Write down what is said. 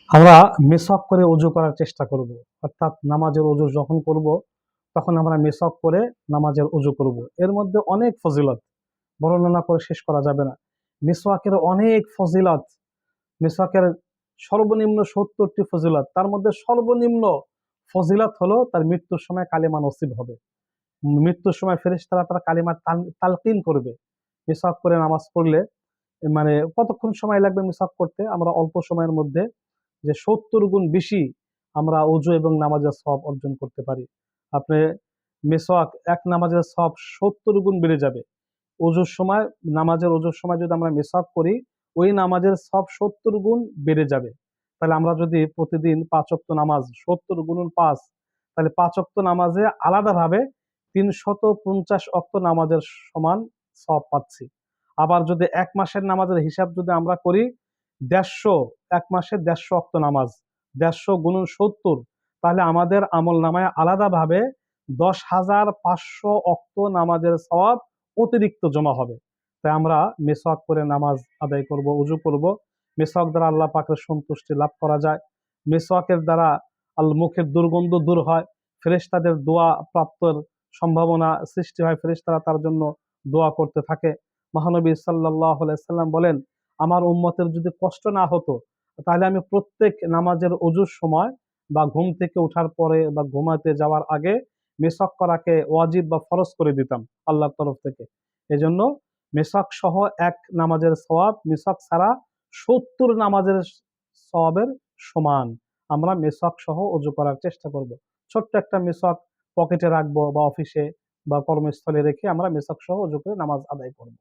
আমরা মেসওয়াক করে ওযু করার চেষ্টা করব। অর্থাৎ নামাজের ওযু যখন করব, তখন আমরা মেসওয়াক করে নামাজের ওযু করব। এর মধ্যে অনেক ফজিলত বর্ণনা করে শেষ করা যাবে না। মেসওয়াকের অনেক ফজিলত, মেসওয়াকের সর্বনিম্ন ৭০ টি ফজিলত। তার মধ্যে সর্বনিম্ন ফজিলত হলো তার মৃত্যুর সময় কালেমা নসিব হবে। মৃত্যুর সময় ফেরেশতারা তার কালিমার তালকিন করবে। মিসওয়াক করে নামাজ পড়লে মানে কতক্ষণ সময় লাগবে মিসওয়াক করতে? আমরা অল্প সময়ের মধ্যে যে ৭০ গুণ বেশি আমরা ওযু এবং নামাজের সওয়াব অর্জন করতে পারি। আপনি মিসওয়াক এক নামাজের সওয়াব ৭০ গুণ বেড়ে যাবে। ওযুর সময়, নামাজের ওযুর সময় যদি আমরা মিসওয়াক করি, ওই নামাজের সওয়াব ৭০ গুণ বেড়ে যাবে। তাহলে আমরা যদি প্রতিদিন ৫ ওয়াক্ত নামাজ ৭০ গুণন ৫, তাহলে ৫ ওয়াক্ত নামাজে আলাদাভাবে ৩৫০ ওয়াক্ত নামাজের সমান সওয়াব পাচ্ছি। আবার যদি ১ মাসের নামাজের হিসাব যদি আমরা করি, ১৫০, ১ মাসে ১৫০ ওয়াক্ত নামাজ, ১৫০ গুণন ৭০, তাহলে আমাদের আমলনামায় আলাদাভাবে ১০,৫০০ ওয়াক্ত নামাজের সওয়াব অতিরিক্ত জমা হবে। তাই আমরা মিসওয়াক করে নামাজ আদায় করব, ওযু করব। মিসওয়াক দ্বারা আল্লাহ পাকের সন্তুষ্টি লাভ করা যায়। মিসওয়াকের দ্বারা মুখের দুর্গন্ধ দূর হয়। ফেরেশতাদের দোয়া প্রাপ্তর সম্ভাবনা সৃষ্টি হয়। ফেরেশতারা তার জন্য দোয়া করতে থাকে। মহানবী সাল্লাল্লাহু আলাইহি সাল্লাম বলেন, আমার উম্মতের যদি কষ্ট না হতো, তাহলে আমি প্রত্যেক নামাজের ওযুর সময় বা ঘুম থেকে ওঠার পরে বা ঘুমাতে যাওয়ার আগে মিসওয়াক করাকে ওয়াজিব বা ফরজ করে দিতাম আল্লাহর তরফ থেকে। এজন্য মিসওয়াক সহ এক নামাজের সওয়াব মিসওয়াক ছাড়া ৭০ নামাজের সওয়াবের সমান। আমরা মিসওয়াক সহ ওযু করার চেষ্টা করব। ছোট্ট একটা মিসওয়াক পকেটে রাখবো বা অফিসে বা কর্মস্থলে রেখে আমরা মিসওয়াক সহ ওযু করে নামাজ আদায় করব।